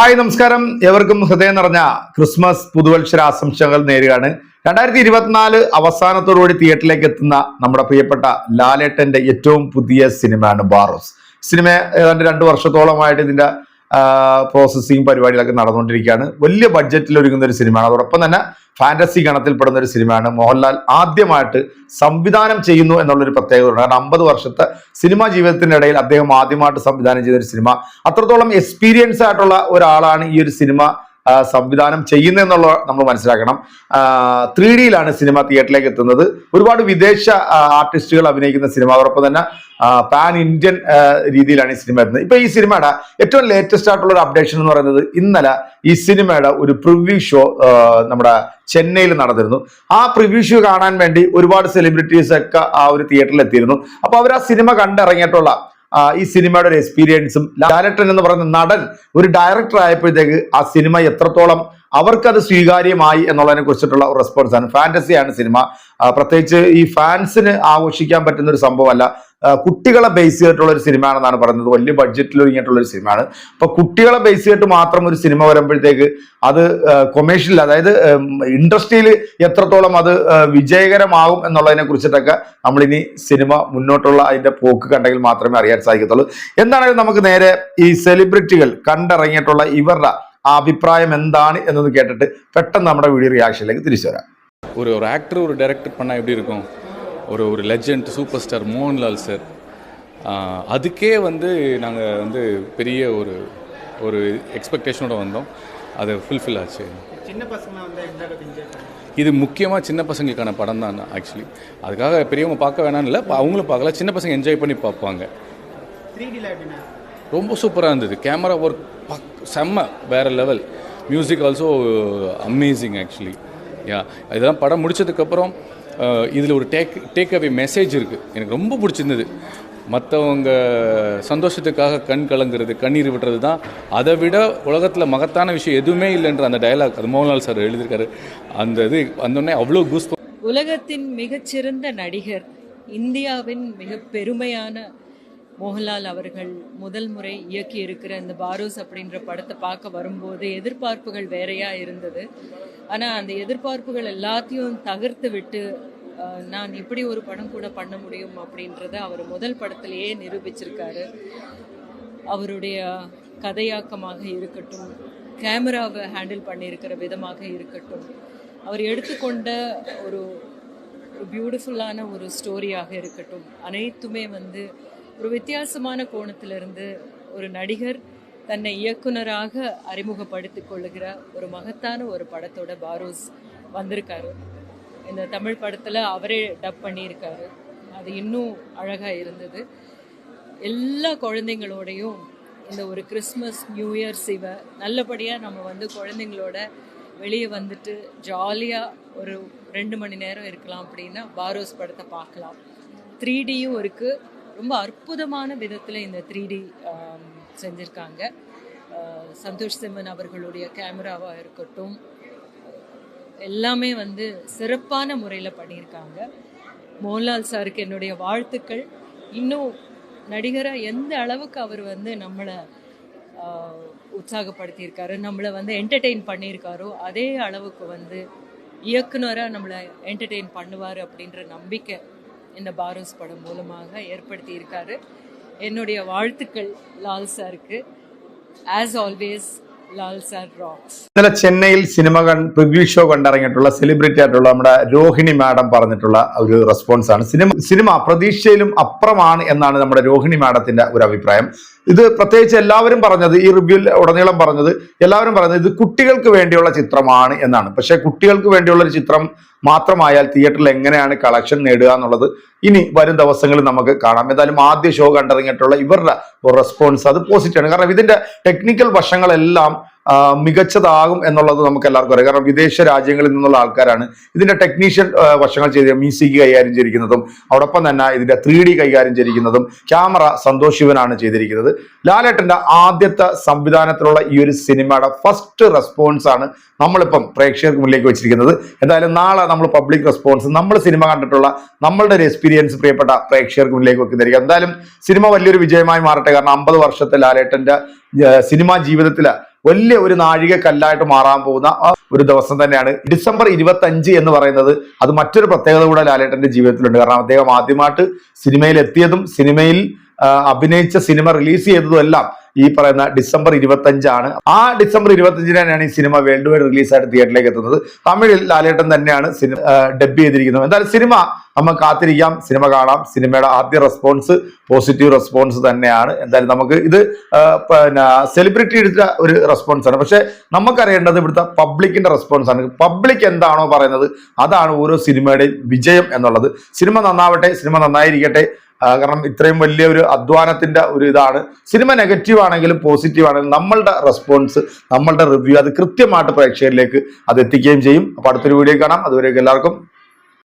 Hi നമസ്കാരം. ഏവർക്കും ഹൃദയം നിറഞ്ഞ ക്രിസ്മസ് പുതുവത്സര ആശംസകൾ നേരുകയാണ്. 2024 അവസാനത്തോടുകൂടി തിയേറ്ററിലേക്ക് എത്തുന്ന നമ്മുടെ പ്രിയപ്പെട്ട ലാലേട്ടന്റെ ഏറ്റവും പുതിയ സിനിമയാണ് ബാറോസ്. സിനിമ ഏതാണ്ട് 2 വർഷത്തോളമായിട്ട് ഇതിന്റെ പ്രോസസ്സിങ് പരിപാടികളൊക്കെ നടന്നുകൊണ്ടിരിക്കുകയാണ്. വലിയ ബഡ്ജറ്റിൽ ഒരുങ്ങുന്ന ഒരു സിനിമയാണ്. അതോടൊപ്പം തന്നെ ഫാന്റസി ഗണത്തിൽപ്പെടുന്ന ഒരു സിനിമയാണ്. മോഹൻലാൽ ആദ്യമായിട്ട് സംവിധാനം ചെയ്യുന്നു എന്നുള്ളൊരു പ്രത്യേകതയുണ്ട്. കാരണം 50 വർഷത്തെ സിനിമാ ജീവിതത്തിന്റെ ഇടയിൽ അദ്ദേഹം ആദ്യമായിട്ട് സംവിധാനം ചെയ്ത ഒരു സിനിമ. അത്രത്തോളം എക്സ്പീരിയൻസ് ആയിട്ടുള്ള ഒരാളാണ് ഈ ഒരു സിനിമ സംവിധാനം ചെയ്യുന്നതെന്നുള്ള നമ്മൾ മനസ്സിലാക്കണം. 3Dയിലാണ് സിനിമ തിയേറ്ററിലേക്ക് എത്തുന്നത്. ഒരുപാട് വിദേശ ആർട്ടിസ്റ്റുകൾ അഭിനയിക്കുന്ന സിനിമ. അതോടൊപ്പം തന്നെ പാൻ ഇന്ത്യൻ രീതിയിലാണ് ഈ സിനിമ എത്തുന്നത്. ഇപ്പൊ ഈ സിനിമയുടെ ഏറ്റവും ലേറ്റസ്റ്റ് ആയിട്ടുള്ള ഒരു അപ്ഡേഷൻ എന്ന് പറയുന്നത്, ഇന്നലെ ഈ സിനിമയുടെ ഒരു പ്രിവ്യൂ ഷോ നമ്മുടെ ചെന്നൈയിൽ നടന്നിരുന്നു. ആ പ്രിവ്യൂ ഷോ കാണാൻ വേണ്ടി ഒരുപാട് സെലിബ്രിറ്റീസ് ഒക്കെ ആ ഒരു തിയേറ്ററിൽ എത്തിയിരുന്നു. അപ്പൊ അവർ ആ സിനിമ കണ്ടിറങ്ങിയിട്ടുള്ള ഈ സിനിമയുടെ ഒരു എക്സ്പീരിയൻസും, ലാലേട്ടൻ എന്ന് പറയുന്ന നടൻ ഒരു ഡയറക്ടർ ആയപ്പോഴത്തേക്ക് ആ സിനിമ എത്രത്തോളം അവർക്കത് സ്വീകാര്യമായി എന്നുള്ളതിനെ കുറിച്ചിട്ടുള്ള ഒരു റെസ്പോൺസാണ്. ഫാന്റസിയാണ് സിനിമ. പ്രത്യേകിച്ച് ഈ ഫാൻസിന് ആഘോഷിക്കാൻ പറ്റുന്ന ഒരു സംഭവമല്ല. കുട്ടികളെ ബേസ് ചെയ്തിട്ടുള്ള ഒരു സിനിമ ആണെന്നാണ് പറയുന്നത്. വലിയ ബഡ്ജറ്റിൽ ഒരുങ്ങിയിട്ടുള്ള ഒരു സിനിമയാണ്. അപ്പൊ കുട്ടികളെ ബേസ് ചെയ്തിട്ട് മാത്രം ഒരു സിനിമ വരുമ്പോഴത്തേക്ക് അത് കൊമേഴ്ഷ്യൽ, അതായത് ഇൻഡസ്ട്രിയിൽ എത്രത്തോളം അത് വിജയകരമാകും എന്നുള്ളതിനെ കുറിച്ചിട്ടൊക്കെ നമ്മളിനി സിനിമ മുന്നോട്ടുള്ള അതിന്റെ പോക്ക് കണ്ടെങ്കിൽ മാത്രമേ അറിയാൻ സാധിക്കത്തുള്ളൂ. എന്താണെങ്കിലും നമുക്ക് നേരെ ഈ സെലിബ്രിറ്റികൾ കണ്ടിറങ്ങിയിട്ടുള്ള ഇവരുടെ ആ അഭിപ്രായം എന്താണ് എന്നൊന്ന് കേട്ടിട്ട് പെട്ടെന്ന് നമ്മുടെ വീഡിയോ റിയാക്ഷനിലേക്ക് തിരിച്ചു വരാം. ஒரு ஆக்டர் ஒரு டைரக்டர் பண்ணால் எப்படி இருக்கும்? ஒரு legend super star Mohanlal sir, அதுக்கே நாங்கள் பெரிய ஒரு எக்ஸ்பெக்டேஷனோட வந்தோம். அது ஃபுல்ஃபில் ஆச்சு. சின்ன பசங்க இது முக்கியமாக சின்ன பசங்களுக்கான படம் தான். ஆக்சுவலி அதுக்காக பெரியவங்க பார்க்க வேணாம்னு இல்லை, அவங்களும் பார்க்கல. சின்ன பசங்க என்ஜாய் பண்ணி பார்ப்பாங்க. 3Dல எப்படின்னா ரொம்ப சூப்பராக இருந்தது. கேமரா ஒர்க் செம்ம, வேறு level. Music also amazing actually. இதெல்லாம் படம் முடித்ததுக்கப்புறம் இதில் ஒரு டேக் அவே மெசேஜ் இருக்குது. எனக்கு ரொம்ப பிடிச்சிருந்தது. மற்றவங்க சந்தோஷத்துக்காக கண் கலங்கிறது, கண்ணீர் விடுறது தான். அதை விட உலகத்தில் மகத்தான விஷயம் எதுவுமே இல்லைன்ற அந்த டயலாக் அது மோகன்லால் சார் எழுதியிருக்காரு. அந்த இது வந்தோடனே அவ்வளோ கூஸ். உலகத்தின் மிகச்சிறந்த நடிகர், இந்தியாவின் மிக பெருமையான மோகன்லால் அவர்கள் முதல் முறை இயக்கி இருக்கிற இந்த பாரோஸ் அப்படின்ற படத்தை பார்க்க வரும்போது எதிர்பார்ப்புகள் வேறையா இருந்தது. ஆனால் அந்த எதிர்பார்ப்புகள் எல்லாத்தையும் தகர்த்து விட்டு நான் இப்படி ஒரு படம் கூட பண்ண முடியும் அப்படின்றத அவர் முதல் படத்திலேயே நிரூபிச்சிருக்காரு. அவருடைய கதையாக்கமாக இருக்கட்டும், கேமராவை ஹேண்டில் பண்ணியிருக்கிற விதமாக இருக்கட்டும், அவர் எடுத்துக்கொண்ட ஒரு பியூட்டிஃபுல்லான ஒரு ஸ்டோரியாக இருக்கட்டும், அனைத்துமே ஒரு வித்தியாசமான கோணத்திலிருந்து ஒரு நடிகர் தன்னை இயக்குனராக அறிமுகப்படுத்திக் கொள்ளுகிற ஒரு மகத்தான ஒரு படத்தோட பாரோஸ் வந்திருக்காரு. இந்த தமிழ் படத்தில் அவரே டப் பண்ணியிருக்காரு. அது இன்னும் அழகாக இருந்தது. எல்லா குழந்தைங்களோடையும் இந்த ஒரு கிறிஸ்மஸ் நியூ இயர்ஸ் இவை நல்லபடியாக நம்ம குழந்தைங்களோட வெளியே வந்துட்டு ஜாலியாக ஒரு 2 மணி நேரம் இருக்கலாம் அப்படின்னா பாரோஸ் படத்தை பார்க்கலாம். 3Dயும் இருக்குது. ரொம்ப அற்புதமான விதத்தில் இந்த 3D செஞ்சுருக்காங்க. சந்தோஷ் சிம்மன் அவர்களுடைய கேமராவாக இருக்கட்டும், எல்லாமே சிறப்பான முறையில் பண்ணியிருக்காங்க. மோகன்லால் சாருக்கு என்னுடைய வாழ்த்துக்கள். இன்னும் நடிகராக எந்த அளவுக்கு அவர் நம்மளை உற்சாகப்படுத்தியிருக்காரு, நம்மளை என்டர்டெயின் பண்ணியிருக்காரோ அதே அளவுக்கு இயக்குனராக நம்மளை என்டர்டெயின் பண்ணுவார் அப்படின்ற நம்பிக்கை இந்த பாரோஸ் படம் மூலமாக ஏற்படுத்தி இருக்காரு. என்னுடைய வாழ்த்துக்கள் லால் சாருக்கு. As always Lal sir rocks. ഇന്നലെ ചെന്നൈയിൽ സിനിമ പ്രിവ്യൂ ഷോ കണ്ടിറങ്ങിയിട്ടുള്ള സെലിബ്രിറ്റി ആയിട്ടുള്ള നമ്മുടെ രോഹിണി മാഡം പറഞ്ഞിട്ടുള്ള ഒരു റെസ്പോൺസ് ആണ്. സിനിമ പ്രതീക്ഷയിലും അപ്പുറമാണ് എന്നാണ് നമ്മുടെ രോഹിണി മാഡത്തിന്റെ ഒരു അഭിപ്രായം. ഇത് പ്രത്യേകിച്ച് എല്ലാവരും പറഞ്ഞത്, ഈ റിവ്യൂവിൽ ഉടനീളം പറഞ്ഞത്, എല്ലാവരും പറഞ്ഞത് ഇത് കുട്ടികൾക്ക് വേണ്ടിയുള്ള ചിത്രമാണ് എന്നാണ്. പക്ഷെ കുട്ടികൾക്ക് വേണ്ടിയുള്ള ഒരു ചിത്രം മാത്രമായാൽ തിയേറ്ററിൽ എങ്ങനെയാണ് കളക്ഷൻ നേടുക എന്നുള്ളത് ഇനി വരും ദിവസങ്ങളിൽ നമുക്ക് കാണാം. എന്തായാലും ആദ്യ ഷോ കണ്ടിറങ്ങിയിട്ടുള്ള ഇവരുടെ ഒരു റെസ്പോൺസ് അത് പോസിറ്റീവാണ്. കാരണം ഇതിന്റെ ടെക്നിക്കൽ വശങ്ങളെല്ലാം മികച്ചതാകും എന്നുള്ളത് നമുക്ക് എല്ലാവർക്കും അറിയാം. കാരണം വിദേശ രാജ്യങ്ങളിൽ നിന്നുള്ള ആൾക്കാരാണ് ഇതിന്റെ ടെക്നീഷ്യൻ വശങ്ങൾ ചെയ്ത് മ്യൂസിക് കൈകാര്യം ചെയ്തിരിക്കുന്നതും അതോടൊപ്പം തന്നെ ഇതിന്റെ 3D കൈകാര്യം ചെയ്തിരിക്കുന്നതും ക്യാമറ സന്തോഷ് ശിവനാണ് ചെയ്തിരിക്കുന്നത്. ലാലേട്ടന്റെ ആദ്യത്തെ സംവിധാനത്തിലുള്ള ഈ ഒരു സിനിമയുടെ ഫസ്റ്റ് റെസ്പോൺസ് ആണ് നമ്മളിപ്പം പ്രേക്ഷകർക്ക് മുന്നിലേക്ക് വെച്ചിരിക്കുന്നത്. എന്തായാലും നാളെ നമ്മൾ പബ്ലിക് റെസ്പോൺസ്, നമ്മൾ സിനിമ കണ്ടിട്ടുള്ള നമ്മളുടെ ഒരു എക്സ്പീരിയൻസ് പ്രിയപ്പെട്ട പ്രേക്ഷകർക്ക് മുന്നിലേക്ക് വെക്കുന്നതായിരിക്കും. എന്തായാലും സിനിമ വലിയൊരു വിജയമായി മാറട്ടെ. കാരണം 50 വർഷത്തെ ലാലേട്ടന്റെ സിനിമാ ജീവിതത്തില് വലിയ ഒരു നാഴികക്കല്ലായിട്ട് മാറാൻ പോകുന്ന ഒരു ദിവസം തന്നെയാണ് ഡിസംബർ 25 എന്ന് പറയുന്നത്. അത് മറ്റൊരു പ്രത്യേകത കൂടെ ലാലേട്ടന്റെ ജീവിതത്തിലുണ്ട്. കാരണം അദ്ദേഹം ആദ്യമായിട്ട് സിനിമയിൽ എത്തിയതും സിനിമയിൽ അഭിനയിച്ച സിനിമ റിലീസ് ചെയ്തതും എല്ലാം ഈ പറയുന്ന ഡിസംബർ 25 ആ ഡിസംബർ 25 ഈ സിനിമ വേൾഡ് വൈഡ് റിലീസായിട്ട് തിയേറ്ററിലേക്ക് എത്തുന്നത്. തമിഴിൽ ലാലേട്ടൻ തന്നെയാണ് സിനിമ ഡബ് ചെയ്തിരിക്കുന്നത്. എന്തായാലും സിനിമ നമ്മൾ കാത്തിരിക്കാം, സിനിമ കാണാം. സിനിമയുടെ ആദ്യ റെസ്പോൺസ് പോസിറ്റീവ് റെസ്പോൺസ് തന്നെയാണ്. എന്തായാലും നമുക്ക് ഇത് പിന്നെ സെലിബ്രിറ്റി എടുത്ത ഒരു റെസ്പോൺസ് ആണ്. പക്ഷെ നമുക്കറിയേണ്ടത് ഇവിടുത്തെ പബ്ലിക്കിന്റെ റെസ്പോൺസ് ആണ്. പബ്ലിക് എന്താണോ പറയുന്നത് അതാണ് ഓരോ സിനിമയുടെയും വിജയം എന്നുള്ളത്. സിനിമ നന്നാവട്ടെ, സിനിമ നന്നായിരിക്കട്ടെ. കാരണം ഇത്രയും വലിയ ഒരു അധ്വാനത്തിന്റെ ഒരു ഇതാണ്. സിനിമ നെഗറ്റീവ് ആണെങ്കിലും പോസിറ്റീവ് ആണെങ്കിലും നമ്മളുടെ റെസ്പോൺസ്, നമ്മളുടെ റിവ്യൂ അത് കൃത്യമായിട്ട് പ്രേക്ഷകരിലേക്ക് അത് എത്തിക്കുകയും ചെയ്യും. അപ്പൊ അടുത്തൊരു വീഡിയോ കാണാം. അതുവരേക്കും എല്ലാവർക്കും